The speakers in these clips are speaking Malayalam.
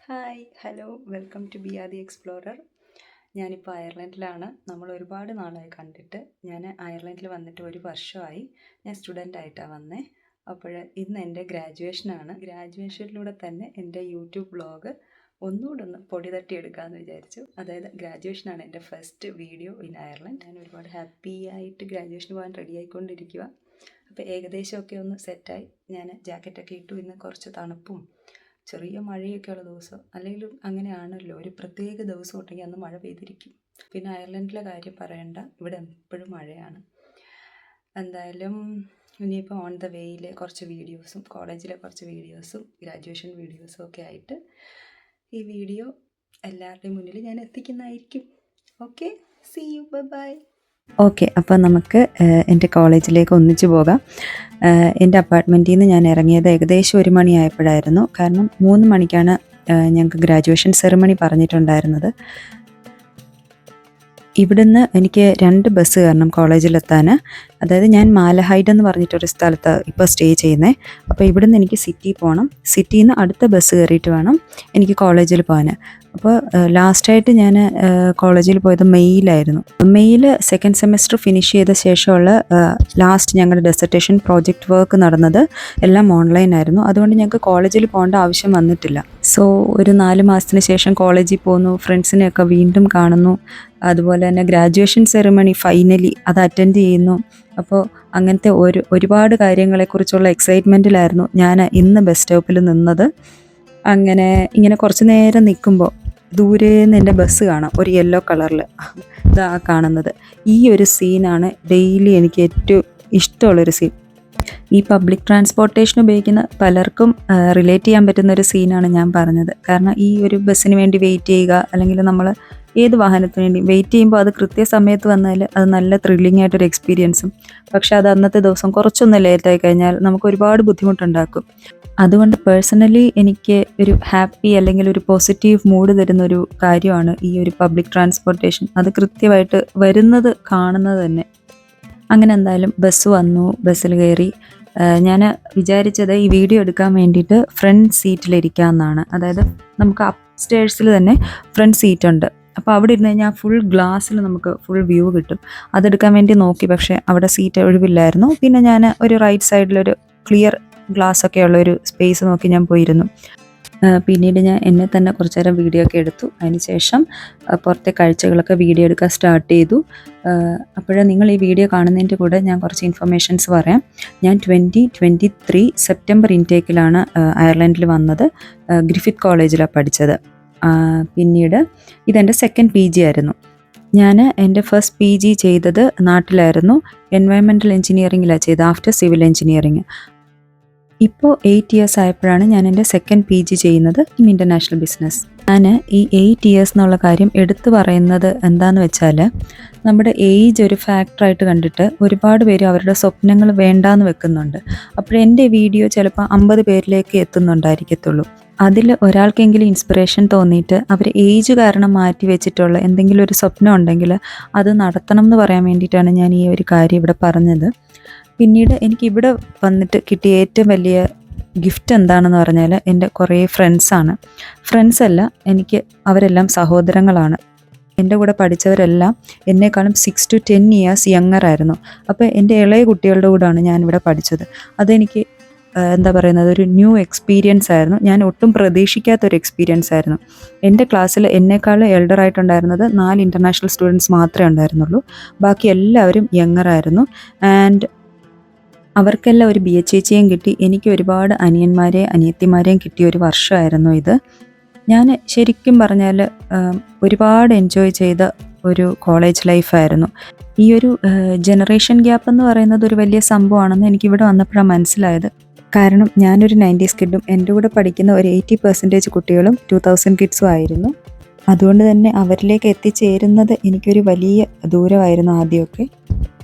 Hi hello welcome to B R the explorer. ഞാനിപ്പോൾ അയർലൻഡിലാണ്. നമ്മൾ ഒരുപാട് നാളായി കണ്ടിട്ട്. ഞാൻ അയർലൻഡിൽ വന്നിട്ട് 1 വർഷമായി. ഞാൻ സ്റ്റുഡൻ്റായിട്ടാണ് വന്നത്. അപ്പോൾ ഇന്ന് എൻ്റെ ഗ്രാജുവേഷനാണ്. ഗ്രാജുവേഷനിലൂടെ തന്നെ എൻ്റെ യൂട്യൂബ് വ്ളോഗ് ഒന്നുകൂടെ ഒന്ന് പൊടി തട്ടിയെടുക്കാമെന്ന് വിചാരിച്ചു. അതായത് ഗ്രാജുവേഷനാണ് എൻ്റെ ഫസ്റ്റ് വീഡിയോ ഇൻ അയർലൻഡ്. ഞാൻ ഒരുപാട് ഹാപ്പി ആയിട്ട് ഗ്രാജുവേഷന് പോകാൻ റെഡി ആയിക്കൊണ്ടിരിക്കുക. അപ്പോൾ ഏകദേശമൊക്കെ ഒന്ന് സെറ്റായി. ഞാൻ ജാക്കറ്റൊക്കെ ഇട്ടു. ഇന്ന് കുറച്ച് തണുപ്പും ചെറിയ മഴയൊക്കെയുള്ള ദിവസം, അല്ലെങ്കിലും അങ്ങനെയാണല്ലോ, ഒരു പ്രത്യേക ദിവസം ഉണ്ടെങ്കിൽ അന്ന് മഴ പെയ്തിരിക്കും. പിന്നെ അയർലൻഡിലെ കാര്യം പറയണ്ട, ഇവിടെ എപ്പോഴും മഴയാണ്. എന്തായാലും ഇനിയിപ്പോൾ ഓൺ ദ വേയിൽ കുറച്ച് വീഡിയോസും, കോളേജിലെ കുറച്ച് വീഡിയോസും ഗ്രാജുവേഷൻ വീഡിയോസും ഒക്കെ ആയിട്ട് ഈ വീഡിയോ എല്ലാവരുടെയും മുന്നിൽ ഞാൻ എത്തിക്കുന്നതായിരിക്കും. Okay, see you, bye. Okay, അപ്പോൾ നമുക്ക് എൻ്റെ കോളേജിലേക്ക് ഒന്നിച്ചു പോകാം. എൻ്റെ അപ്പാർട്ട്മെൻറ്റിൽ നിന്ന് ഞാൻ ഇറങ്ങിയത് ഏകദേശം 1 മണിയായപ്പോഴായിരുന്നു. കാരണം 3 മണിക്കാണ് ഞങ്ങൾക്ക് ഗ്രാജുവേഷൻ സെറിമണി പറഞ്ഞിട്ടുണ്ടായിരുന്നത്. ഇവിടുന്ന് എനിക്ക് 2 ബസ് കയറണം കോളേജിലെത്താൻ. അതായത് ഞാൻ മാലഹൈഡ് എന്ന് പറഞ്ഞിട്ടൊരു സ്ഥലത്ത് ഇപ്പോൾ സ്റ്റേ ചെയ്യുന്നത്. അപ്പോൾ ഇവിടുന്ന് എനിക്ക് സിറ്റിയിൽ പോകണം. സിറ്റിയിൽ നിന്ന് അടുത്ത ബസ് കയറിയിട്ട് വേണം എനിക്ക് കോളേജിൽ പോകാൻ. അപ്പോൾ ലാസ്റ്റായിട്ട് ഞാൻ കോളേജിൽ പോയത് മെയ്യിലായിരുന്നു. മെയ്യിൽ സെക്കൻഡ് സെമസ്റ്റർ ഫിനിഷ് ചെയ്ത ശേഷമുള്ള ലാസ്റ്റ് ഞങ്ങളുടെ ഡെസർട്ടേഷൻ പ്രോജക്റ്റ് വർക്ക് നടന്നത് എല്ലാം ഓൺലൈനായിരുന്നു. അതുകൊണ്ട് ഞങ്ങൾക്ക് കോളേജിൽ പോകേണ്ട ആവശ്യം വന്നിട്ടില്ല. സോ ഒരു 4 മാസത്തിന് ശേഷം കോളേജിൽ പോകുന്നു, ഫ്രണ്ട്സിനെയൊക്കെ വീണ്ടും കാണുന്നു. അതുപോലെ തന്നെ ഗ്രാജുവേഷൻ സെറിമണി ഫൈനലി അത് അറ്റൻഡ് ചെയ്യുന്നു. അപ്പോൾ അങ്ങനത്തെ ഒരുപാട് കാര്യങ്ങളെക്കുറിച്ചുള്ള എക്സൈറ്റ്മെൻറ്റിലായിരുന്നു ഞാൻ ഇന്ന് ബസ് സ്റ്റോപ്പിൽ നിന്നത്. അങ്ങനെ ഇങ്ങനെ കുറച്ച് നേരം നിൽക്കുമ്പോൾ ദൂരേന്ന് എൻ്റെ ബസ് കാണാം, ഒരു യെല്ലോ കളറിൽ. ഇതാ കാണുന്നത്. ഈ ഒരു സീനാണ് ഡെയിലി എനിക്ക് ഏറ്റവും ഇഷ്ടമുള്ളൊരു സീൻ. ഈ പബ്ലിക് ട്രാൻസ്പോർട്ടേഷൻ ഉപയോഗിക്കുന്ന പലർക്കും റിലേറ്റ് ചെയ്യാൻ പറ്റുന്ന ഒരു സീനാണ് ഞാൻ പറഞ്ഞത്. കാരണം ഈ ഒരു ബസ്സിന് വേണ്ടി വെയിറ്റ് ചെയ്യുക, അല്ലെങ്കിൽ നമ്മൾ ഏത് വാഹനത്തിന് വേണ്ടി വെയിറ്റ് ചെയ്യുമ്പോൾ അത് കൃത്യസമയത്ത് വന്നാൽ അത് നല്ല ത്രില്ലിംഗ് ആയിട്ടൊരു എക്സ്പീരിയൻസും. പക്ഷേ അത് അന്നത്തെ ദിവസം കുറച്ചൊന്ന് ലേറ്റായി കഴിഞ്ഞാൽ നമുക്ക് ഒരുപാട് ബുദ്ധിമുട്ടുണ്ടാക്കും. അതുകൊണ്ട് പേഴ്സണലി എനിക്ക് ഒരു ഹാപ്പി അല്ലെങ്കിൽ ഒരു പോസിറ്റീവ് മൂഡ് തരുന്നൊരു കാര്യമാണ് ഈ ഒരു പബ്ലിക് ട്രാൻസ്പോർട്ടേഷൻ. അത് കൃത്യമായിട്ട് വരുന്നത് കാണുന്നത് തന്നെ. അങ്ങനെ എന്തായാലും ബസ് വന്നു, ബസ്സിൽ കയറി. ഞാൻ വിചാരിച്ചത് ഈ വീഡിയോ എടുക്കാൻ വേണ്ടിയിട്ട് ഫ്രണ്ട് സീറ്റിലിരിക്കാമെന്നാണ്. അതായത് നമുക്ക് അപ്പ് സ്റ്റേഴ്സിൽ തന്നെ ഫ്രണ്ട് സീറ്റുണ്ട്. അപ്പോൾ അവിടെ ഇരുന്ന് കഴിഞ്ഞാൽ ഫുൾ ഗ്ലാസ്സിൽ നമുക്ക് ഫുൾ വ്യൂ കിട്ടും. അതെടുക്കാൻ വേണ്ടി നോക്കി, പക്ഷേ അവിടെ സീറ്റ് ഒഴിവില്ലായിരുന്നു. പിന്നെ ഞാൻ ഒരു റൈറ്റ് സൈഡിലൊരു ക്ലിയർ ഗ്ലാസ്സൊക്കെ ഉള്ളൊരു സ്പേസ് നോക്കി ഞാൻ പോയിരുന്നു. പിന്നീട് ഞാൻ എന്നെ തന്നെ കുറച്ച് നേരം വീഡിയോ ഒക്കെ എടുത്തു. അതിനുശേഷം പുറത്തെ കാഴ്ചകളൊക്കെ വീഡിയോ എടുക്കാൻ സ്റ്റാർട്ട് ചെയ്തു. അപ്പോഴേ നിങ്ങൾ ഈ വീഡിയോ കാണുന്നതിൻ്റെ കൂടെ ഞാൻ കുറച്ച് ഇൻഫർമേഷൻസ് പറയാം. ഞാൻ 2023 സെപ്റ്റംബർ ഇൻടേക്കിലാണ് അയർലൻഡിൽ വന്നത്. ഗ്രിഫിത്ത് കോളേജിലാണ് പഠിച്ചത്. പിന്നീട് ഇതെൻ്റെ സെക്കൻഡ് PG ആയിരുന്നു. ഞാൻ എൻ്റെ ഫസ്റ്റ് PG ചെയ്തത് നാട്ടിലായിരുന്നു. എൻവയൺമെൻറ്റൽ എഞ്ചിനീയറിങ്ങിലാണ് ചെയ്തത്, ആഫ്റ്റർ സിവിൽ എഞ്ചിനീയറിങ്. ഇപ്പോൾ 8 ഇയേഴ്സ് ആയപ്പോഴാണ് ഞാൻ എൻ്റെ സെക്കൻഡ് PG ചെയ്യുന്നത് ഇൻ ഇൻ്റർനാഷണൽ ബിസിനസ്. ഞാൻ ഈ 8 ഇയേഴ്സ് എന്നുള്ള കാര്യം എടുത്തു പറയുന്നത് എന്താണെന്ന് വെച്ചാൽ, നമ്മുടെ ഏജ് ഒരു ഫാക്ടറായിട്ട് കണ്ടിട്ട് ഒരുപാട് പേര് അവരുടെ സ്വപ്നങ്ങൾ വേണ്ടാന്ന് വെക്കുന്നുണ്ട്. അപ്പോൾ എൻ്റെ വീഡിയോ ചിലപ്പോൾ 50 പേരിലേക്ക് എത്തുന്നുണ്ടായിരിക്കത്തുള്ളൂ. അതിൽ ഒരാൾക്കെങ്കിലും ഇൻസ്പിറേഷൻ തോന്നിയിട്ട് അവർ ഏജ് കാരണം മാറ്റി വെച്ചിട്ടുള്ള എന്തെങ്കിലും ഒരു സ്വപ്നം ഉണ്ടെങ്കിൽ അത് നടത്തണം എന്ന് പറയാൻ വേണ്ടിയിട്ടാണ് ഞാൻ ഈ ഒരു കാര്യം ഇവിടെ പറഞ്ഞത്. പിന്നീട് എനിക്കിവിടെ വന്നിട്ട് കിട്ടിയ ഏറ്റവും വലിയ ഗിഫ്റ്റ് എന്താണെന്ന് പറഞ്ഞാൽ എൻ്റെ കുറേ ഫ്രണ്ട്സാണ്. ഫ്രണ്ട്സല്ല, എനിക്ക് അവരെല്ലാം സഹോദരങ്ങളാണ്. എൻ്റെ കൂടെ പഠിച്ചവരെല്ലാം എന്നെക്കാളും 6 to 10 ഇയേഴ്സ് യങ്ങർ ആയിരുന്നു. അപ്പോൾ എൻ്റെ ഇളയ കുട്ടികളുടെ കൂടെയാണ് ഞാനിവിടെ പഠിച്ചത്. അതെനിക്ക് എന്താ പറയുന്നത്, ഒരു ന്യൂ എക്സ്പീരിയൻസ് ആയിരുന്നു. ഞാൻ ഒട്ടും പ്രതീക്ഷിക്കാത്തൊരു എക്സ്പീരിയൻസ് ആയിരുന്നു. എൻ്റെ ക്ലാസ്സിൽ എന്നെക്കാളും എൽഡറായിട്ടുണ്ടായിരുന്നത് 4 ഇൻ്റർനാഷണൽ സ്റ്റുഡൻസ് മാത്രമേ ഉണ്ടായിരുന്നുള്ളൂ. ബാക്കി എല്ലാവരും യങ്ങർ ആയിരുന്നു. ആൻഡ് അവർക്കെല്ലാം ഒരു BHHയും കിട്ടി. എനിക്ക് ഒരുപാട് അനിയന്മാരെയും അനിയത്തിമാരെയും കിട്ടിയ ഒരു വർഷമായിരുന്നു ഇത്. ഞാൻ ശരിക്കും പറഞ്ഞാൽ ഒരുപാട് എൻജോയ് ചെയ്ത ഒരു കോളേജ് ലൈഫായിരുന്നു. ഈ ഒരു ജനറേഷൻ ഗ്യാപ്പ് എന്ന് പറയുന്നത് ഒരു വലിയ സംഭവമാണെന്ന് എനിക്കിവിടെ വന്നപ്പോഴാണ് മനസ്സിലായത്. കാരണം ഞാനൊരു 90s കിഡും എൻ്റെ കൂടെ പഠിക്കുന്ന ഒരു 80% കുട്ടികളും 2000 കിഡ്സും ആയിരുന്നു. അതുകൊണ്ട് തന്നെ അവരിലേക്ക് എത്തിച്ചേരുന്നത് എനിക്കൊരു വലിയ ദൂരമായിരുന്നു ആദ്യമൊക്കെ.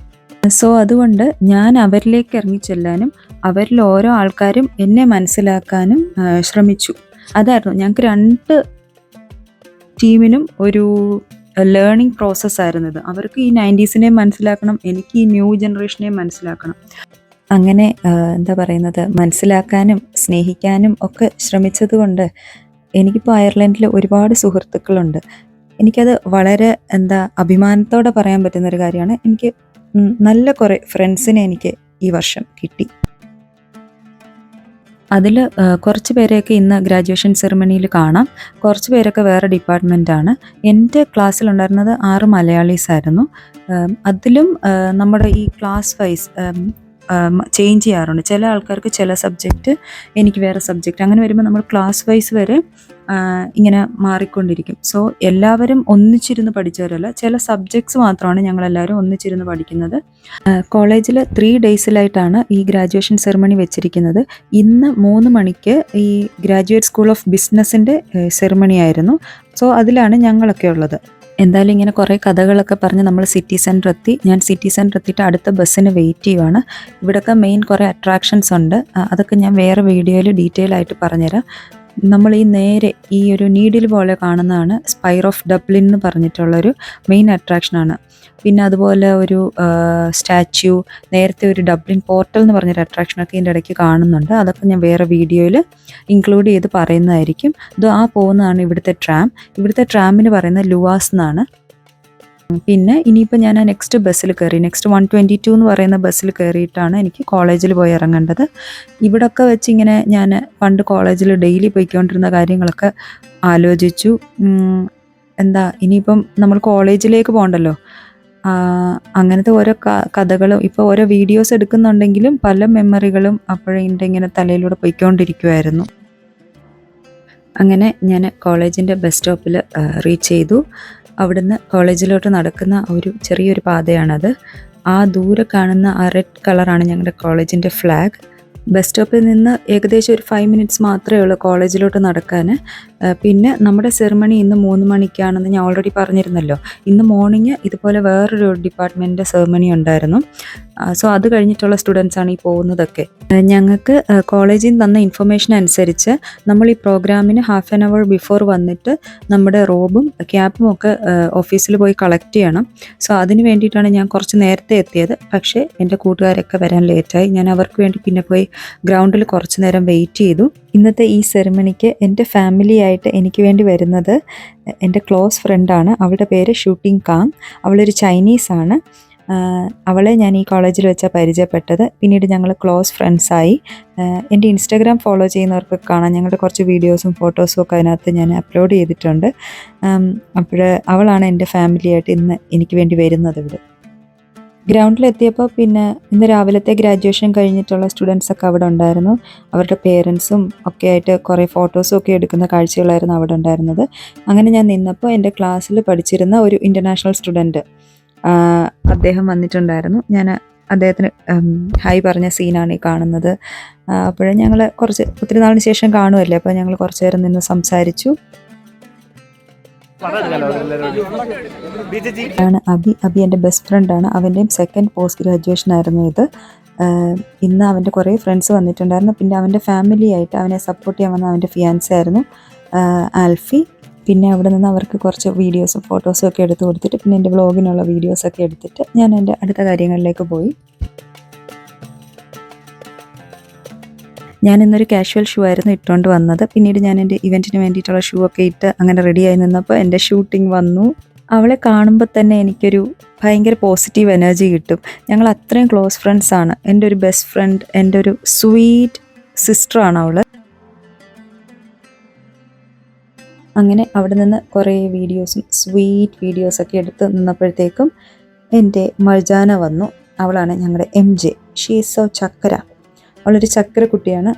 സോ അതുകൊണ്ട് ഞാൻ അവരിലേക്ക് ഇറങ്ങിച്ചെല്ലാനും അവരിൽ ഓരോ ആൾക്കാരും എന്നെ മനസ്സിലാക്കാനും ശ്രമിച്ചു. അതായിരുന്നു ഞങ്ങൾക്ക് 2 ടീമിനും ഒരു ലേണിംഗ് പ്രോസസ്സായിരുന്നു ഇത്. അവർക്ക് ഈ 90സിനെയും മനസ്സിലാക്കണം, എനിക്ക് ഈ ന്യൂ ജനറേഷനെയും മനസ്സിലാക്കണം. അങ്ങനെ എന്താ പറയുന്നത്, മനസ്സിലാക്കാനും സ്നേഹിക്കാനും ഒക്കെ ശ്രമിച്ചത് കൊണ്ട് എനിക്കിപ്പോൾ അയർലൻഡിൽ ഒരുപാട് സുഹൃത്തുക്കളുണ്ട്. എനിക്കത് വളരെ അഭിമാനത്തോടെ പറയാൻ പറ്റുന്നൊരു കാര്യമാണ്. എനിക്ക് നല്ല കുറേ ഫ്രണ്ട്സിനെ എനിക്ക് ഈ വർഷം കിട്ടി. അതിൽ കുറച്ച് പേരെയൊക്കെ ഇന്ന് ഗ്രാജുവേഷൻ സെറിമണിയിൽ കാണാം. കുറച്ച് പേരൊക്കെ വേറെ ഡിപ്പാർട്ട്മെൻറ്റാണ്. എൻ്റെ ക്ലാസ്സിലുണ്ടായിരുന്നത് 6 മലയാളീസായിരുന്നു. അതിലും നമ്മുടെ ഈ ക്ലാസ് വൈസ് ചേഞ്ച് ചെയ്യാറുണ്ട്. ചില ആൾക്കാർക്ക് ചില സബ്ജക്റ്റ്, എനിക്ക് വേറെ സബ്ജക്റ്റ്, അങ്ങനെ വരുമ്പോൾ നമ്മൾ ക്ലാസ് വൈസ് വരെ ഇങ്ങനെ മാറിക്കൊണ്ടിരിക്കും. സോ എല്ലാവരും ഒന്നിച്ചിരുന്ന് പഠിച്ചവരല്ല, ചില സബ്ജക്ട്സ് മാത്രമാണ് ഞങ്ങളെല്ലാവരും ഒന്നിച്ചിരുന്ന് പഠിക്കുന്നത്. കോളേജിൽ 3 ഡേയ്സിലായിട്ടാണ് ഈ ഗ്രാജുവേഷൻ സെറിമണി വെച്ചിരിക്കുന്നത്. ഇന്ന് 3 മണിക്ക് ഈ ഗ്രാജുവേറ്റ് സ്കൂൾ ഓഫ് ബിസിനസ്സിൻ്റെ സെറിമണി ആയിരുന്നു. സോ അതിലാണ് ഞങ്ങളൊക്കെ ഉള്ളത്. എന്തായാലും ഇങ്ങനെ കുറേ കഥകളൊക്കെ പറഞ്ഞ് നമ്മൾ സിറ്റി സെൻറ്റർ എത്തി. ഞാൻ സിറ്റി സെൻറ്റർ എത്തിയിട്ട് അടുത്ത ബസ്സിന് വെയിറ്റ് ചെയ്യുവാണ്. ഇവിടെയൊക്കെ മെയിൻ കുറേ അട്രാക്ഷൻസ് ഉണ്ട്. അതൊക്കെ ഞാൻ വേറെ വീഡിയോയിൽ ഡീറ്റെയിൽ ആയിട്ട് പറഞ്ഞുതരാം. നമ്മൾ ഈ നേരെ ഈ ഒരു നീഡിൽ പോലെ കാണുന്നതാണ് സ്പൈർ ഓഫ് ഡബ്ലിൻ എന്ന് പറഞ്ഞിട്ടുള്ളൊരു മെയിൻ അട്രാക്ഷനാണ്. പിന്നെ അതുപോലെ ഒരു സ്റ്റാച്യു, നേരത്തെ ഒരു ഡബ്ലിൻ പോർട്ടൽ എന്ന് പറഞ്ഞൊരു അട്രാക്ഷനൊക്കെ ഇതിൻ്റെ ഇടയ്ക്ക് കാണുന്നുണ്ട്. അതൊക്കെ ഞാൻ വേറെ വീഡിയോയിൽ ഇൻക്ലൂഡ് ചെയ്ത് പറയുന്നതായിരിക്കും. ഇത് പോകുന്നതാണ് ഇവിടുത്തെ ട്രാം. ഇവിടുത്തെ ട്രാമിന് പറയുന്നത് ലുവാസ് എന്നാണ്. പിന്നെ ഇനിയിപ്പോൾ ഞാൻ നെക്സ്റ്റ് ബസ്സിൽ കയറി. നെക്സ്റ്റ് 122 എന്ന് പറയുന്ന ബസ്സിൽ കയറിയിട്ടാണ് എനിക്ക് കോളേജിൽ പോയി ഇറങ്ങേണ്ടത്. ഇവിടൊക്കെ വെച്ച് ഇങ്ങനെ ഞാൻ പണ്ട് കോളേജിൽ ഡെയിലി പോയിക്കൊണ്ടിരുന്ന കാര്യങ്ങളൊക്കെ ആലോചിച്ചു. ഇനിയിപ്പം നമ്മൾ കോളേജിലേക്ക് പോകണ്ടല്ലോ, അങ്ങനത്തെ ഓരോ കഥകളും ഇപ്പോൾ ഓരോ വീഡിയോസ് എടുക്കുന്നുണ്ടെങ്കിലും പല മെമ്മറികളും അപ്പോഴെൻ്റെ ഇങ്ങനെ തലയിലൂടെ പോയിക്കൊണ്ടിരിക്കുമായിരുന്നു. അങ്ങനെ ഞാൻ കോളേജിൻ്റെ ബസ് സ്റ്റോപ്പിൽ റീച്ച് ചെയ്തു. അവിടുന്ന് കോളേജിലോട്ട് നടക്കുന്ന ഒരു ചെറിയൊരു പാതയാണത്. ആ ദൂരെ കാണുന്ന ആ റെഡ് കളറാണ് ഞങ്ങളുടെ കോളേജിൻ്റെ ഫ്ലാഗ്. ബസ് സ്റ്റോപ്പിൽ നിന്ന് ഏകദേശം ഒരു 5 മിനിറ്റ്സ് മാത്രമേ ഉള്ളൂ കോളേജിലോട്ട് നടക്കാൻ. പിന്നെ നമ്മുടെ സെറിമണി ഇന്ന് 3 മണിക്കാണെന്ന് ഞാൻ ഓൾറെഡി പറഞ്ഞിരുന്നല്ലോ. ഇന്ന് മോർണിംഗ് ഇതുപോലെ വേറൊരു ഡിപ്പാർട്ട്മെൻറ്റിൻ്റെ സെറിമണി ഉണ്ടായിരുന്നു. സോ അത് കഴിഞ്ഞിട്ടുള്ള സ്റ്റുഡൻസാണ് ഈ പോകുന്നതൊക്കെ. ഞങ്ങൾക്ക് കോളേജിൽ നിന്ന് തന്ന ഇൻഫർമേഷൻ അനുസരിച്ച് നമ്മൾ ഈ പ്രോഗ്രാമിന് ഹാഫ് ആൻ അവർ ബിഫോർ വന്നിട്ട് നമ്മുടെ റോബും ക്യാപ്പും ഒക്കെ ഓഫീസിൽ പോയി കളക്ട് ചെയ്യണം. സോ അതിന് വേണ്ടിയിട്ടാണ് ഞാൻ കുറച്ച് നേരത്തെ എത്തിയത്. പക്ഷേ എൻ്റെ കൂട്ടുകാരൊക്കെ വരാൻ ലേറ്റായി. ഞാൻ അവർക്ക് വേണ്ടി പിന്നെ പോയി ഗ്രൗണ്ടിൽ കുറച്ച് നേരം വെയിറ്റ് ചെയ്തു. ഇന്നത്തെ ഈ സെറിമണിക്ക് എൻ്റെ ഫാമിലി ആയിട്ട് എനിക്ക് വേണ്ടി വരുന്നത് എൻ്റെ ക്ലോസ് ഫ്രണ്ടാണ്. അവളുടെ പേര് ഷൂട്ടിംഗ് കാങ്. അവളൊരു ചൈനീസാണ്. അവളെ ഞാൻ ഈ കോളേജിൽ വെച്ചാണ് പരിചയപ്പെട്ടത്. പിന്നീട് ഞങ്ങൾ ക്ലോസ് ഫ്രണ്ട്സായി. എൻ്റെ ഇൻസ്റ്റാഗ്രാം ഫോളോ ചെയ്യുന്നവർക്ക് കാണാം, ഞങ്ങളുടെ കുറച്ച് വീഡിയോസും ഫോട്ടോസും ഒക്കെ അതിനകത്ത് ഞാൻ അപ്ലോഡ് ചെയ്തിട്ടുണ്ട്. അപ്പോൾ അവളാണ് എൻ്റെ ഫാമിലിയായിട്ട് ഇന്ന് എനിക്ക് വേണ്ടി വരുന്നത് ഇവിടെ. ഗ്രൗണ്ടിലെത്തിയപ്പോൾ പിന്നെ ഇന്ന് രാവിലത്തെ ഗ്രാജുവേഷൻ കഴിഞ്ഞിട്ടുള്ള സ്റ്റുഡൻസൊക്കെ അവിടെ ഉണ്ടായിരുന്നു. അവരുടെ പേരൻസും ഒക്കെ ആയിട്ട് കുറേ ഫോട്ടോസും ഒക്കെ എടുക്കുന്ന കാഴ്ചകളായിരുന്നു അവിടെ ഉണ്ടായിരുന്നത്. അങ്ങനെ ഞാൻ നിന്നപ്പോൾ എൻ്റെ ക്ലാസ്സിൽ പഠിച്ചിരുന്ന ഒരു ഇൻ്റർനാഷണൽ സ്റ്റുഡൻറ്റ് അദ്ദേഹം വന്നിട്ടുണ്ടായിരുന്നു. ഞാൻ അദ്ദേഹത്തിന് ഹായ് പറഞ്ഞ സീനാണ് ഈ കാണുന്നത്. അപ്പോഴും ഞങ്ങൾ ഒത്തിരി നാളിന് ശേഷം കാണുമല്ലേ, അപ്പോൾ ഞങ്ങൾ കുറച്ച് നേരം നിന്ന് സംസാരിച്ചു. ആണ് അബി എൻ്റെ ബെസ്റ്റ് ഫ്രണ്ടാണ്. അവൻ്റെയും സെക്കൻഡ് പോസ്റ്റ് ഗ്രാജുവേഷൻ ആയിരുന്നു ഇത്. ഇന്ന് അവൻ്റെ കുറേ ഫ്രണ്ട്സ് വന്നിട്ടുണ്ടായിരുന്നു. പിന്നെ അവൻ്റെ ഫാമിലി ആയിട്ട് അവനെ സപ്പോർട്ട് ചെയ്യാൻ വന്ന അവൻ്റെ ഫിയാൻസി ആയിരുന്നു ആൽഫി. പിന്നെ അവിടെ നിന്ന് അവർക്ക് കുറച്ച് വീഡിയോസും ഫോട്ടോസും ഒക്കെ എടുത്ത് കൊടുത്തിട്ട് പിന്നെ എൻ്റെ വ്ളോഗിനുള്ള വീഡിയോസൊക്കെ എടുത്തിട്ട് ഞാൻ എൻ്റെ അടുത്ത കാര്യങ്ങളിലേക്ക് പോയി. ഞാൻ ഇന്നൊരു കാഷ്വൽ ഷൂ ആയിരുന്നു ഇട്ടുകൊണ്ട് വന്നത്. പിന്നീട് ഞാൻ എൻ്റെ ഇവൻറ്റിന് വേണ്ടിയിട്ടുള്ള ഷൂ ഒക്കെ ഇട്ട് അങ്ങനെ റെഡിയായി നിന്നപ്പോൾ എൻ്റെ ഷൂട്ടിംഗ് വന്നു. അവളെ കാണുമ്പോൾ തന്നെ എനിക്കൊരു ഭയങ്കര പോസിറ്റീവ് എനർജി കിട്ടും. ഞങ്ങൾ അത്രയും ക്ലോസ് ഫ്രണ്ട്സാണ്. എൻ്റെ ഒരു ബെസ്റ്റ് ഫ്രണ്ട്, എൻ്റെ ഒരു സ്വീറ്റ് സിസ്റ്ററാണ് അവൾ. അങ്ങനെ അവിടെ നിന്ന് കുറേ വീഡിയോസും സ്വീറ്റ് വീഡിയോസൊക്കെ എടുത്ത് നിന്നപ്പോഴത്തേക്കും എൻ്റെ മർജാന വന്നു. അവളാണ് ഞങ്ങളുടെ MJ. ഷീ ഈസ് സോ ചക്കര. അവളൊരു ചക്കര കുട്ടിയാണ്.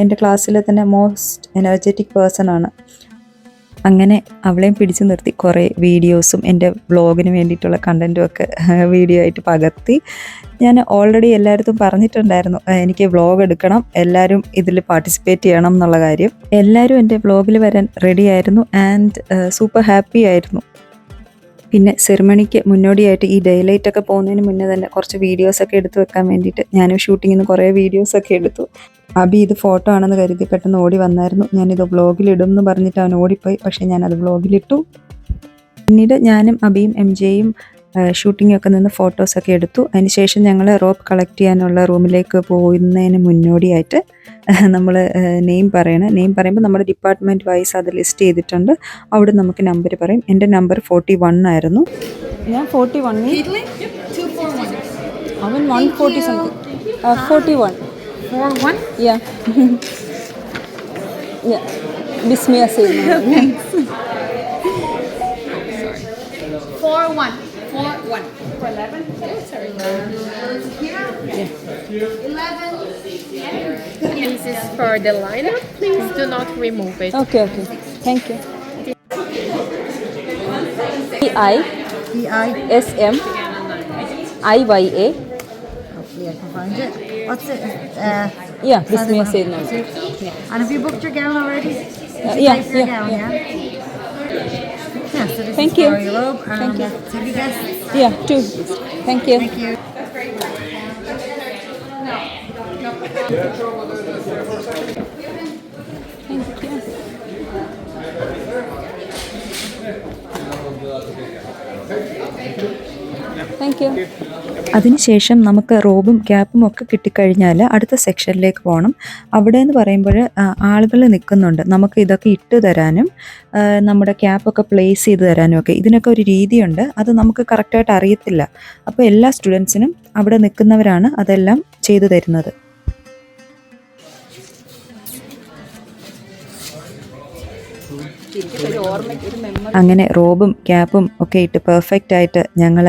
എൻ്റെ ക്ലാസ്സിലെ തന്നെ മോസ്റ്റ് എനർജറ്റിക് പേഴ്സൺ ആണ്. അങ്ങനെ അവളെയും പിടിച്ചു നിർത്തി കുറേ വീഡിയോസും എൻ്റെ വ്ളോഗിന് വേണ്ടിയിട്ടുള്ള കണ്ടൻറ്റും ഒക്കെ വീഡിയോ ആയിട്ട് പകർത്തി. ഞാൻ ഓൾറെഡി എല്ലായിടത്തും പറഞ്ഞിട്ടുണ്ടായിരുന്നു എനിക്ക് വ്ളോഗ് എടുക്കണം, എല്ലാവരും ഇതിൽ പാർട്ടിസിപ്പേറ്റ് ചെയ്യണം എന്നുള്ള കാര്യം. എല്ലാവരും എൻ്റെ വ്ളോഗിൽ വരാൻ റെഡി ആയിരുന്നു ആൻഡ് സൂപ്പർ ഹാപ്പി ആയിരുന്നു. പിന്നെ സെറിമണിക്ക് മുന്നോടിയായിട്ട് ഈ ഡേ ലൈറ്റൊക്കെ പോകുന്നതിന് മുന്നേ തന്നെ കുറച്ച് വീഡിയോസൊക്കെ എടുത്ത് വെക്കാൻ വേണ്ടിയിട്ട് ഞാനും ഷൂട്ടിങ്ങിൽ നിന്ന് കുറേ വീഡിയോസൊക്കെ എടുത്തു. അബി ഇത് ഫോട്ടോ ആണെന്ന് കരുതി പെട്ടെന്ന് ഓടി വന്നായിരുന്നു. ഞാനിത് വ്ളോഗിലിടും എന്ന് പറഞ്ഞിട്ട് അവൻ ഓടിപ്പോയി. പക്ഷേ ഞാനത് വ്ളോഗിലിട്ടു. പിന്നീട് ഞാനും അബിയും MJയും ഷൂട്ടിങ്ങൊക്കെ നിന്ന് ഫോട്ടോസൊക്കെ എടുത്തു. അതിനുശേഷം ഞങ്ങൾ റോപ്പ് കളക്ട് ചെയ്യാനുള്ള റൂമിലേക്ക് പോകുന്നതിന് മുന്നോടിയായിട്ട് നമ്മൾ നെയിം പറയണം. നെയിം പറയുമ്പോൾ നമ്മുടെ ഡിപ്പാർട്ട്മെൻറ്റ് വൈസ് അത് ലിസ്റ്റ് ചെയ്തിട്ടുണ്ട്. അവിടെ നമുക്ക് നമ്പർ പറയും. എൻ്റെ നമ്പർ 41 ആയിരുന്നു. ഞാൻ 41. അവൻ 140 something. 41. 41? Yeah. Yeah. Bismillah saying. 41. 41. 11? Sorry. Here? Yeah. 11. This is for the lineup. Please do not remove it. Okay. Thank you. EISM IYA. Hopefully I can find it. What's it? Yeah, Bismillah saying. And have you booked your gown already? Yeah. For your gown, yeah? Yeah, so this Thank is you. for your robe. Thank you. Have you guessed? Yeah, 2. Thank you. Thank you. Thank you. അതിനുശേഷം നമുക്ക് റോബും ക്യാപ്പും ഒക്കെ കിട്ടിക്കഴിഞ്ഞാൽ അടുത്ത സെക്ഷനിലേക്ക് പോകണം. അവിടെ എന്ന് പറയുമ്പോൾ ആളുകൾ നിൽക്കുന്നുണ്ട്. നമുക്ക് ഇതൊക്കെ ഇട്ട് തരാനും നമ്മുടെ ക്യാപ്പൊക്കെ പ്ലേസ് ചെയ്ത് തരാനും ഒക്കെ ഇതിനൊക്കെ ഒരു രീതിയുണ്ട്. അത് നമുക്ക് കറക്റ്റായിട്ട് അറിയത്തില്ല. അപ്പോൾ എല്ലാ സ്റ്റുഡൻസിനും അവിടെ നിൽക്കുന്നവരാണ് അതെല്ലാം ചെയ്തു തരുന്നത്. അങ്ങനെ റോബും ക്യാപ്പും ഒക്കെ ഇട്ട് പെർഫെക്റ്റ് ആയിട്ട് ഞങ്ങൾ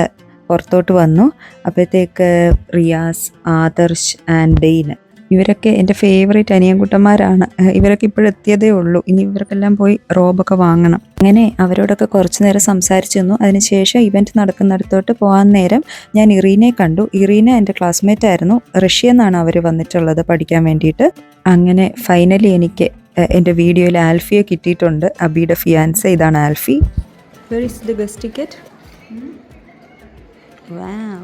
പുറത്തോട്ട് വന്നു. അപ്പോഴത്തേക്ക് റിയാസ്, ആദർശ് ആൻഡ് ഡെയിൻ ഇവരൊക്കെ എൻ്റെ ഫേവറേറ്റ് അനിയൻകുട്ടന്മാരാണ്. ഇവരൊക്കെ ഇപ്പോഴെത്തിയതേ ഉള്ളൂ. ഇനി ഇവർക്കെല്ലാം പോയി റോബൊക്കെ വാങ്ങണം. അങ്ങനെ അവരോടൊക്കെ കുറച്ച് നേരം സംസാരിച്ചു നിന്നു. അതിനുശേഷം ഇവൻറ്റ് നടക്കുന്നിടത്തോട്ട് പോകാൻ നേരം ഞാൻ ഇറീനെ കണ്ടു. ഇറീന എൻ്റെ ക്ലാസ്മേറ്റ് ആയിരുന്നു. റഷ്യയിൽ നിന്നാണ് അവർ വന്നിട്ടുള്ളത് പഠിക്കാൻ വേണ്ടിയിട്ട്. അങ്ങനെ ഫൈനലി എനിക്ക് എൻ്റെ വീഡിയോയിൽ ആൽഫിയെ കിട്ടിയിട്ടുണ്ട്. അബിയുടെ ഫിയാൻസെ. ഇതാണ് Alfie. Where is the bus ticket? Wow.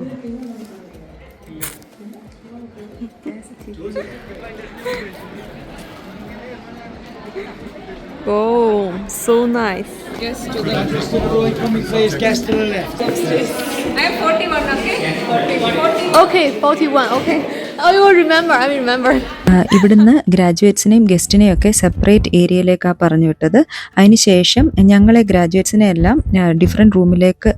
Oh, so nice. Yes, to the Just to the right, coming please, guest to the left. I am 41, okay? 41. Okay, 41, okay. I will remember, I will remember. ഇവിടുന്ന് ഗ്രാജുവേറ്റ്സിനെയും ഗസ്റ്റിനെയും ഒക്കെ സെപ്പറേറ്റ് ഏരിയയിലേക്കാണ് പറഞ്ഞു വിട്ടത്. അതിനുശേഷം ഞങ്ങളെ ഗ്രാജുവേറ്റ്സിനെ എല്ലാം ഡിഫറെൻറ്റ് റൂമിലേക്ക്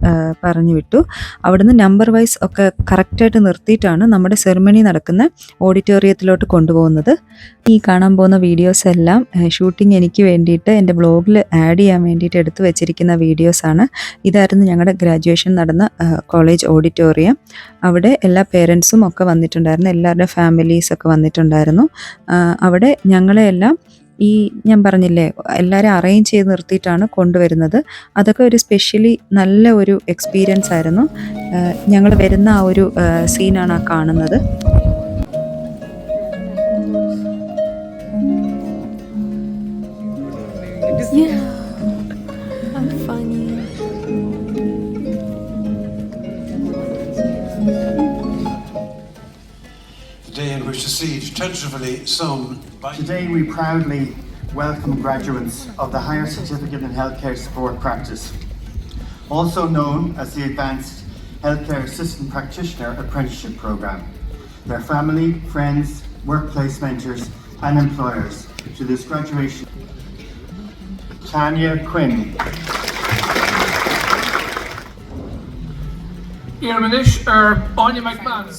പറഞ്ഞു വിട്ടു. അവിടുന്ന് നമ്പർ വൈസ് ഒക്കെ കറക്റ്റായിട്ട് നിർത്തിയിട്ടാണ് നമ്മുടെ സെറിമണി നടക്കുന്ന ഓഡിറ്റോറിയത്തിലോട്ട് കൊണ്ടുപോകുന്നത്. ഈ കാണാൻ പോകുന്ന വീഡിയോസ് എല്ലാം ഷൂട്ടിംഗ് എനിക്ക് വേണ്ടിയിട്ട് എൻ്റെ ബ്ലോഗിൽ ആഡ് ചെയ്യാൻ വേണ്ടിയിട്ട് എടുത്തു വെച്ചിരിക്കുന്ന വീഡിയോസാണ്. ഇതായിരുന്നു ഞങ്ങളുടെ ഗ്രാജുവേഷൻ നടന്ന കോളേജ് ഓഡിറ്റോറിയം. അവിടെ എല്ലാ പേരൻസും ഒക്കെ വന്നിട്ടുണ്ടായിരുന്നു. എല്ലാവരുടെ ഫാമിലീസൊക്കെ വന്നിട്ടുണ്ടായിരുന്നു. അവിടെ ഞങ്ങളെയെല്ലാം ഈ ഞാൻ പറഞ്ഞില്ലേ എല്ലാവരും അറേഞ്ച് ചെയ്ത് നിർത്തിയിട്ടാണ് കൊണ്ടുവരുന്നത്. അതൊക്കെ ഒരു സ്പെഷ്യലി നല്ല ഒരു എക്സ്പീരിയൻസ് ആയിരുന്നു. ഞങ്ങൾ വരുന്ന ആ ഒരു സീനാണ് ആ കാണുന്നത്. I'm funny. The day in which the siege tentatively sown by... Today we proudly welcome graduates of the Higher Certificate in Healthcare Support Practice, also known as the Advanced Healthcare Assistant Practitioner Apprenticeship Programme, their family, friends, workplace mentors and employers to this graduation. Tanya Quinn. Irminish Anya McManus.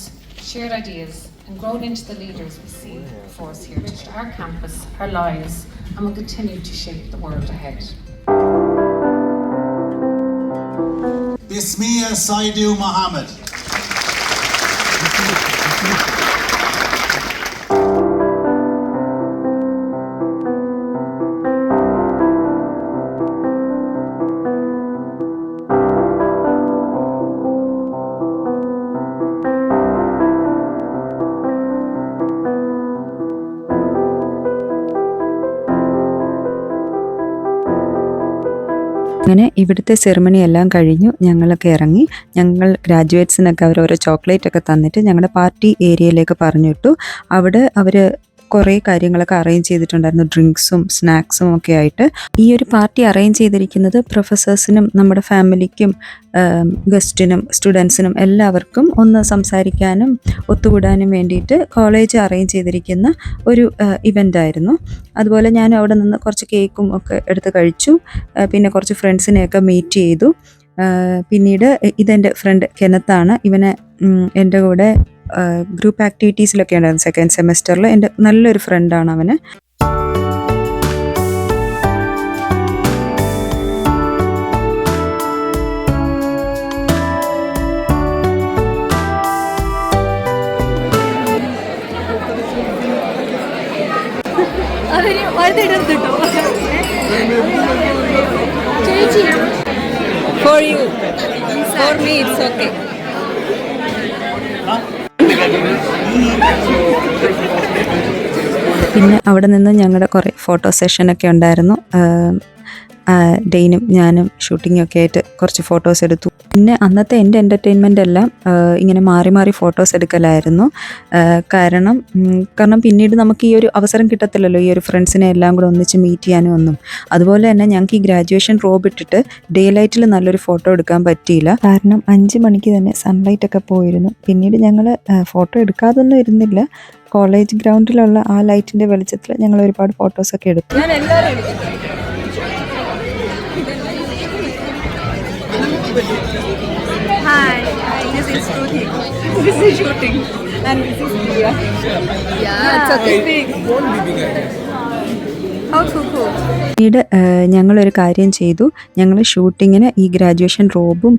Shared ideas and grown into the leaders we see before us here, touched our campus, our lives, and will continue to shape the world ahead. Bismillah Saidu Muhammad. അങ്ങനെ ഇവിടുത്തെ സെറിമണി എല്ലാം കഴിഞ്ഞു. ഞങ്ങളൊക്കെ ഇറങ്ങി. ഞങ്ങൾ ഗ്രാജുവേറ്റ്സിനൊക്കെ അവർ ഓരോ ചോക്ലേറ്റ് ഒക്കെ തന്നിട്ട് ഞങ്ങളുടെ പാർട്ടി ഏരിയയിലേക്ക് പറഞ്ഞു വിട്ടു. അവിടെ അവർ കുറേ കാര്യങ്ങളൊക്കെ അറേഞ്ച് ചെയ്തിട്ടുണ്ടായിരുന്നു, ഡ്രിങ്ക്സും സ്നാക്സും ഒക്കെ ആയിട്ട്. ഈ ഒരു പാർട്ടി അറേഞ്ച് ചെയ്തിരിക്കുന്നത് പ്രൊഫസേഴ്സിനും നമ്മുടെ ഫാമിലിക്കും ഗസ്റ്റിനും സ്റ്റുഡൻസിനും എല്ലാവർക്കും ഒന്ന് സംസാരിക്കാനും ഒത്തുകൂടാനും വേണ്ടിയിട്ട് കോളേജ് അറേഞ്ച് ചെയ്തിരിക്കുന്ന ഒരു ഇവൻ്റായിരുന്നു. അതുപോലെ ഞാൻ അവിടെ നിന്ന് കുറച്ച് കേക്കും ഒക്കെ എടുത്ത് കഴിച്ചു. പിന്നെ കുറച്ച് ഫ്രണ്ട്സിനെയൊക്കെ മീറ്റ് ചെയ്തു. പിന്നീട് ഇതെൻ്റെ ഫ്രണ്ട് കെനത്താണ്. ഇവനെ എൻ്റെ കൂടെ ഗ്രൂപ്പ് ആക്ടിവിറ്റീസിലൊക്കെ ഉണ്ടായിരുന്നു സെക്കൻഡ് സെമസ്റ്ററിൽ. എൻ്റെ നല്ലൊരു ഫ്രണ്ടാണ് അവന്. For you. For me, it's okay. പിന്നെ അവിടെ നിന്ന് ഞങ്ങളുടെ കുറേ ഫോട്ടോ സെഷനൊക്കെ ഉണ്ടായിരുന്നു. ഡെയിനും ഞാനും ഷൂട്ടിങ്ങും ഒക്കെ ആയിട്ട് കുറച്ച് ഫോട്ടോസ് എടുത്തു. പിന്നെ അന്നത്തെ എൻ്റെ എൻ്റർടൈൻമെൻ്റ് എല്ലാം ഇങ്ങനെ മാറി മാറി ഫോട്ടോസ് എടുക്കലായിരുന്നു. കാരണം പിന്നീട് നമുക്ക് ഈ ഒരു അവസരം കിട്ടത്തില്ലല്ലോ, ഈ ഒരു ഫ്രണ്ട്സിനെ എല്ലാം കൂടെ ഒന്നിച്ച് മീറ്റ് ചെയ്യാനും ഒന്നും. അതുപോലെ തന്നെ ഞങ്ങൾക്ക് ഈ ഗ്രാജുവേഷൻ റോബ് ഇട്ടിട്ട് ഡേ ലൈറ്റിൽ നല്ലൊരു ഫോട്ടോ എടുക്കാൻ പറ്റിയില്ല. കാരണം 5 മണിക്ക് തന്നെ സൺലൈറ്റ് ഒക്കെ പോയിരുന്നു. പിന്നീട് ഞങ്ങൾ ഫോട്ടോ എടുക്കാതൊന്നും ഇരുന്നില്ല. കോളേജ് ഗ്രൗണ്ടിലുള്ള ആ ലൈറ്റിൻ്റെ വെളിച്ചത്തിൽ ഞങ്ങൾ ഒരുപാട് ഫോട്ടോസൊക്കെ എടുത്തു. Hi, this is shooting. This is shooting. And this is Priya. Yeah, it's okay. Big. How to cook? പിന്നീട് ഞങ്ങളൊരു കാര്യം ചെയ്തു. ഞങ്ങൾ ഷൂട്ടിങ്ങിന് ഈ ഗ്രാജുവേഷൻ റോബും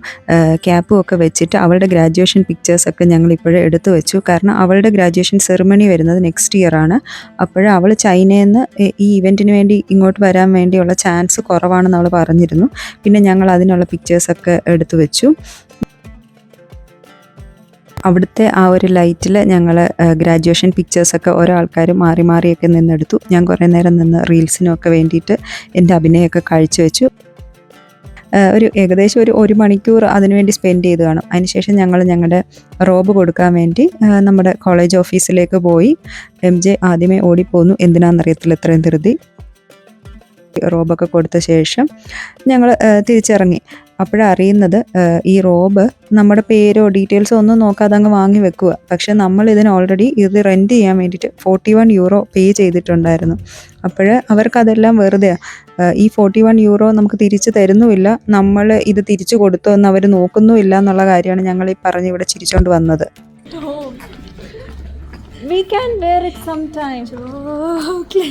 ക്യാപ്പും ഒക്കെ വെച്ചിട്ട് അവളുടെ ഗ്രാജുവേഷൻ പിക്ചേഴ്സൊക്കെ ഞങ്ങൾ ഇപ്പോഴേ എടുത്തു വെച്ചു. കാരണം അവളുടെ ഗ്രാജുവേഷൻ സെറിമണി വരുന്നത് നെക്സ്റ്റ് ഇയർ ആണ്. അപ്പോൾ അവൾ ചൈനയിൽ നിന്ന് ഈ ഇവൻറ്റിന് വേണ്ടി ഇങ്ങോട്ട് വരാൻ വേണ്ടിയുള്ള ചാൻസ് കുറവാണെന്ന് അവൾ പറഞ്ഞിരുന്നു. പിന്നെ ഞങ്ങൾ അതിനുള്ള പിക്ചേഴ്സൊക്കെ എടുത്തു വെച്ചു. അവിടുത്തെ ആ ഒരു ലൈറ്റിൽ ഞങ്ങൾ ഗ്രാജുവേഷൻ പിക്ചേഴ്സൊക്കെ ഓരോ ആൾക്കാർ മാറി മാറിയൊക്കെ നിന്നെടുത്തു. ഞാൻ കുറേ നേരം നിന്ന് റീൽസിനൊക്കെ വേണ്ടിയിട്ട് എൻ്റെ അഭിനയമൊക്കെ കാഴ്ചവെച്ചു. ഏകദേശം ഒരു മണിക്കൂർ അതിനുവേണ്ടി സ്പെൻഡ് ചെയ്ത് കാണും. അതിനുശേഷം ഞങ്ങൾ ഞങ്ങളുടെ റോബ് കൊടുക്കാൻ വേണ്ടി നമ്മുടെ കോളേജ് ഓഫീസിലേക്ക് പോയി. MJ ആദ്യമേ ഓടിപ്പോന്നു, എന്തിനാണെന്നറിയത്തില്ല ഇത്രയും ധൃതി. റോബൊക്കെ കൊടുത്ത ശേഷം ഞങ്ങൾ തിരിച്ചിറങ്ങി. അപ്പോഴറിയുന്നത് ഈ റോബ് നമ്മുടെ പേരോ ഡീറ്റെയിൽസോ ഒന്നും നോക്കാതെ അങ്ങ് വാങ്ങി വെക്കുക. പക്ഷെ നമ്മൾ ഇതിന് ഓൾറെഡി ഇത് റെൻറ്റ് ചെയ്യാൻ വേണ്ടിയിട്ട് 41 യൂറോ പേ ചെയ്തിട്ടുണ്ടായിരുന്നു. അപ്പോൾ അവർക്കതെല്ലാം വെറുതെ. ഈ 41 യൂറോ നമുക്ക് തിരിച്ചു തരുന്നുമില്ല, നമ്മൾ ഇത് തിരിച്ചു കൊടുത്തോ എന്ന് അവർ നോക്കുന്നുമില്ല എന്നുള്ള കാര്യമാണ് ഞങ്ങൾ ഈ പറഞ്ഞ് ഇവിടെ ചിരിച്ചുകൊണ്ട് വന്നത്. We can wear it sometime. Oh, okay.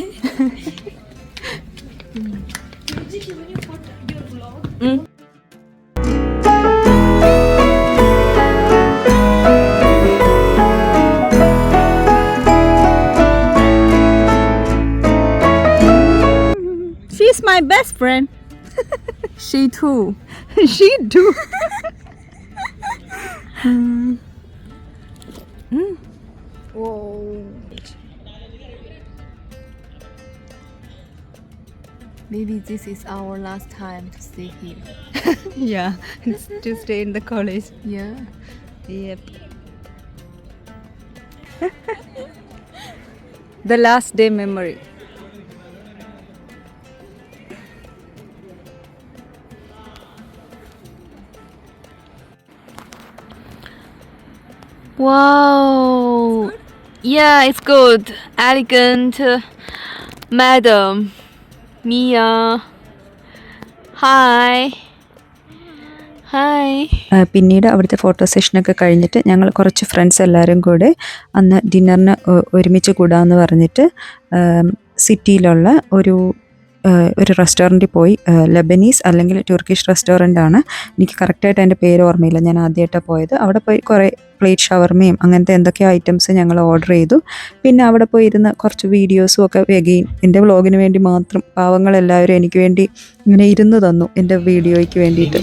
She's my best friend. She too. She too. Maybe this is our last time to stay here. Yeah, to stay in the college. Yeah. Yep. The last day memory. Wow. Yeah, it's good. Elegant. Madam. Mia. Hi. Hi. പിന്നീട് അവിടുത്തെ ഫോട്ടോ സെഷനൊക്കെ കഴിഞ്ഞിട്ട് ഞങ്ങൾ കുറച്ച് ഫ്രണ്ട്സ് എല്ലാവരും കൂടെ അന്ന് ഡിന്നറിന് ഒരുമിച്ച് കൂടാമെന്ന് പറഞ്ഞിട്ട് സിറ്റിയിലുള്ള ഒരു റെസ്റ്റോറൻറ്റിൽ പോയി. ലെബനീസ് അല്ലെങ്കിൽ ടർക്കിഷ് റെസ്റ്റോറൻ്റാണ്. എനിക്ക് കറക്റ്റായിട്ട് അതിൻ്റെ പേര് ഓർമ്മയില്ല, ഞാൻ ആദ്യമായിട്ടാണ് പോയത്. അവിടെ പോയി കുറേ പ്ലേറ്റ് ഷവർമയും അങ്ങനത്തെ എന്തൊക്കെയോ ഐറ്റംസ് ഞങ്ങൾ ഓർഡർ ചെയ്തു. പിന്നെ അവിടെ പോയി ഇരുന്ന് കുറച്ച് വീഡിയോസും ഒക്കെ എഗെയിൻ എൻ്റെ വ്ളോഗിന് വേണ്ടി മാത്രം പാവങ്ങളെല്ലാവരും എനിക്ക് വേണ്ടി ഇങ്ങനെ ഇരുന്ന് തന്നു എൻ്റെ വീഡിയോയ്ക്ക് വേണ്ടിയിട്ട്.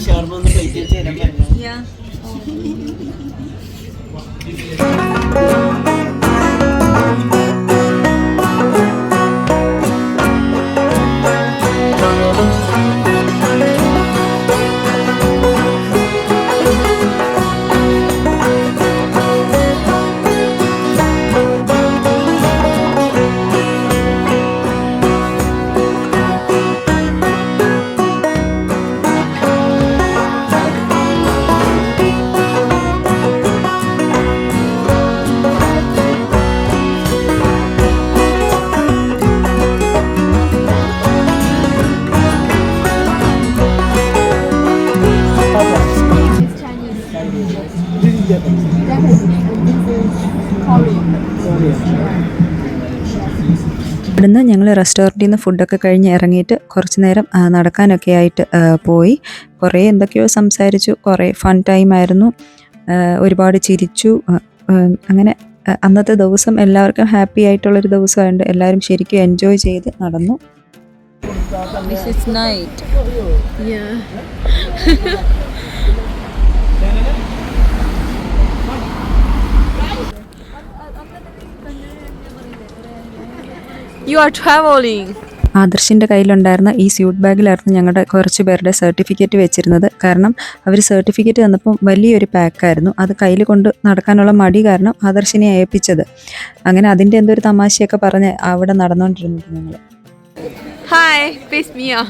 റെസ്റ്റോറൻറ്റിൽ നിന്ന് ഫുഡൊക്കെ കഴിഞ്ഞ് ഇറങ്ങിയിട്ട് കുറച്ച് നേരം നടക്കാനൊക്കെ ആയിട്ട് പോയി. കുറേ എന്തൊക്കെയോ സംസാരിച്ചു, കുറേ ഫൺ ടൈമായിരുന്നു, ഒരുപാട് ചിരിച്ചു. അങ്ങനെ അന്നത്തെ ദിവസം എല്ലാവർക്കും ഹാപ്പി ആയിട്ടുള്ളൊരു ദിവസമായിട്ട് എല്ലാവരും ശരിക്കും എൻജോയ് ചെയ്ത് നടന്നു. This is night. Yeah. You are traveling. ആദർശിൻ്റെ കയ്യിലുണ്ടായിരുന്ന ഈ സ്യൂട്ട് ബാഗിലായിരുന്നു ഞങ്ങളുടെ കുറച്ച് പേരുടെ സർട്ടിഫിക്കറ്റ് വെച്ചിരുന്നത്. കാരണം അവർ സർട്ടിഫിക്കറ്റ് തന്നപ്പം വലിയൊരു പാക്കായിരുന്നു. അത് കയ്യിൽ കൊണ്ട് നടക്കാനുള്ള മടി കാരണം ആദർശിനെ ഏൽപ്പിച്ചത്. അങ്ങനെ അതിൻ്റെ എന്തോ ഒരു തമാശയൊക്കെ പറഞ്ഞ് അവിടെ നടന്നുകൊണ്ടിരുന്നത് ഞങ്ങൾ. Hi, face Mia.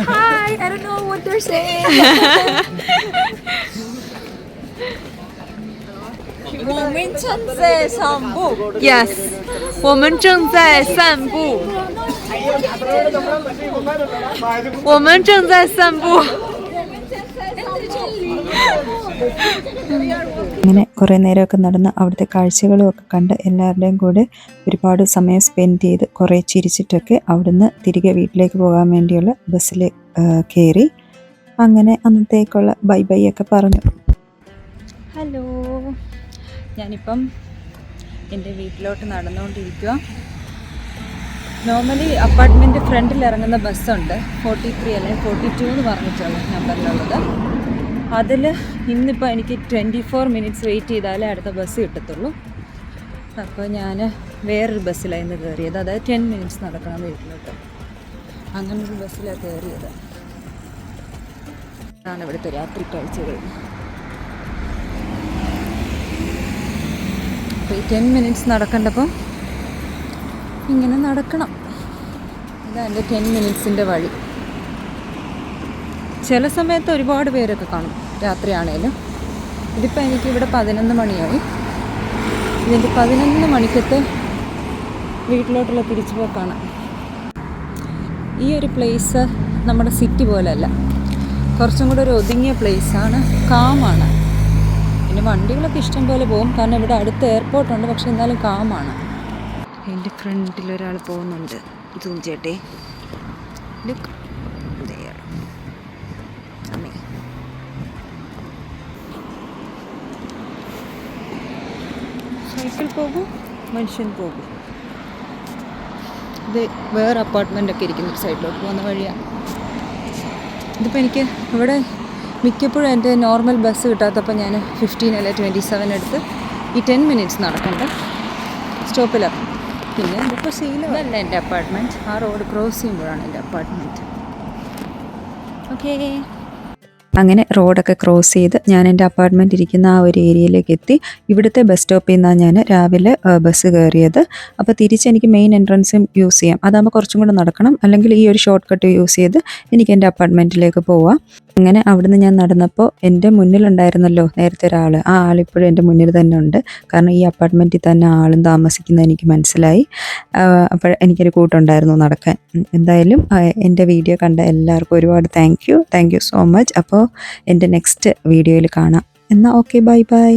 Hi, I don't know what they're saying. 我们正在散步. Yes, 我们正在散步. 我们正在散步. അങ്ങനെ കുറേ നേരമൊക്കെ നടന്ന് അവിടുത്തെ കാഴ്ചകളും ഒക്കെ കണ്ട് എല്ലാവരുടെയും കൂടെ ഒരുപാട് സമയം സ്പെൻഡ് ചെയ്ത് കുറേ ചിരിച്ചിട്ടൊക്കെ അവിടുന്ന് തിരികെ വീട്ടിലേക്ക് പോകാൻ വേണ്ടിയുള്ള ബസ്സിൽ കയറി. അങ്ങനെ അന്നത്തേക്കുള്ള ബൈ ബൈ ഒക്കെ പറഞ്ഞു. ഹലോ, ഞാനിപ്പം എൻ്റെ വീട്ടിലോട്ട് നടന്നുകൊണ്ടിരിക്കുക. നോർമലി അപ്പാർട്ട്മെൻറ്റ് ഫ്രണ്ടിൽ ഇറങ്ങുന്ന ബസ്സുണ്ട്, 43 അല്ലെങ്കിൽ 42 എന്ന് പറഞ്ഞിട്ടുള്ള നമ്പറിലുള്ളത്. അതിൽ ഇന്നിപ്പോൾ എനിക്ക് 24 മിനിറ്റ്സ് വെയിറ്റ് ചെയ്താലേ അടുത്ത ബസ് കിട്ടത്തുള്ളൂ. അപ്പോൾ ഞാൻ വേറൊരു ബസ്സിലാണ് ഇന്ന് കയറിയത്. അതായത് 10 മിനിറ്റ്സ് നടക്കണം വീട്ടിലോട്ട്. അങ്ങനൊരു ബസ്സിലാണ് കയറിയത്. അതാണ് ഇവിടുത്തെ രാത്രി കാഴ്ചകൾ. അപ്പോൾ ഈ 10 മിനിറ്റ്സ് നടക്കേണ്ടപ്പോൾ ഇങ്ങനെ നടക്കണം. ഇതാണ് എൻ്റെ 10 മിനിറ്റ്സിൻ്റെ വഴി. ചില സമയത്ത് ഒരുപാട് പേരൊക്കെ കാണും രാത്രിയാണേലും. ഇതിപ്പോൾ എനിക്കിവിടെ 11 മണിയായി. ഇതിൻ്റെ 11 മണിക്കത്തെ വീട്ടിലോട്ടുള്ള തിരിച്ചു പോക്കാണ്. ഈ ഒരു പ്ലേസ് നമ്മുടെ സിറ്റി പോലെയല്ല, കുറച്ചും കൂടെ ഒരു ഒതുങ്ങിയ പ്ലേസാണ്, കാമാണ്. പിന്നെ വണ്ടികളൊക്കെ ഇഷ്ടം പോലെ പോകും, കാരണം ഇവിടെ അടുത്ത് എയർപോർട്ടുണ്ട്. പക്ഷെ എന്നാലും കാമാണ്. എൻ്റെ ഫ്രണ്ടിലൊരാൾ പോകുന്നുണ്ട്. സൂം ചേട്ടേ, ലുക്ക് ദേർ. അമ്മേ, സൈക്കിൾ പോകും, മനുഷ്യൻ പോകും. ഇത് വേറെ അപ്പാർട്ട്മെൻറ്റൊക്കെ ഇരിക്കുന്ന ഒരു സൈഡിലോട്ട് പോകുന്ന വഴിയാണ്. ഇതിപ്പോൾ എനിക്ക് ഇവിടെ മിക്കപ്പോഴും എൻ്റെ നോർമൽ ബസ് കിട്ടാത്തപ്പോൾ ഞാൻ 15 അല്ലെങ്കിൽ 27 എടുത്ത് ഈ 10 മിനിറ്റ്സ് നടക്കണ്ട സ്റ്റോപ്പിലാണ്. പിന്നെ ഇതിപ്പോൾ ശീലമല്ല എൻ്റെ അപ്പാർട്ട്മെൻറ്റ്. ആ റോഡ് ക്രോസ് ചെയ്യുമ്പോഴാണ് എൻ്റെ അപ്പാർട്ട്മെൻറ്റ്. ഓക്കേ, അങ്ങനെ റോഡൊക്കെ ക്രോസ് ചെയ്ത് ഞാൻ എൻ്റെ അപ്പാർട്ട്മെൻറ്റ് ഇരിക്കുന്ന ആ ഒരു ഏരിയയിലേക്ക് എത്തി. ഇവിടുത്തെ ബസ് സ്റ്റോപ്പിൽ നിന്നാണ് ഞാൻ രാവിലെ ബസ് കയറിയത്. അപ്പോൾ തിരിച്ചെനിക്ക് മെയിൻ എൻട്രൻസും യൂസ് ചെയ്യാം. അതാകുമ്പോൾ കുറച്ചും കൂടെ നടക്കണം, അല്ലെങ്കിൽ ഈ ഒരു ഷോർട്ട് കട്ട് യൂസ് ചെയ്ത് എനിക്ക് എൻ്റെ അപ്പാർട്ട്മെൻറ്റിലേക്ക് പോവാം. അങ്ങനെ അവിടുന്ന് ഞാൻ നടന്നപ്പോൾ എൻ്റെ മുന്നിലുണ്ടായിരുന്നല്ലോ നേരത്തെ ഒരാൾ, ആ ആളിപ്പോഴും എൻ്റെ മുന്നിൽ തന്നെ ഉണ്ട്. കാരണം ഈ അപ്പാർട്ട്മെൻറ്റിൽ തന്നെ ആളും താമസിക്കുന്നത് എനിക്ക് മനസ്സിലായി. അപ്പോൾ എനിക്കൊരു കൂട്ടുണ്ടായിരുന്നു നടക്കാൻ. എന്തായാലും എൻ്റെ വീഡിയോ കണ്ട എല്ലാവർക്കും ഒരുപാട് താങ്ക് യു സോ മച്ച്. അപ്പോൾ എൻ്റെ നെക്സ്റ്റ് വീഡിയോയിൽ കാണാം. എന്നാൽ ഓക്കെ, ബൈ ബൈ.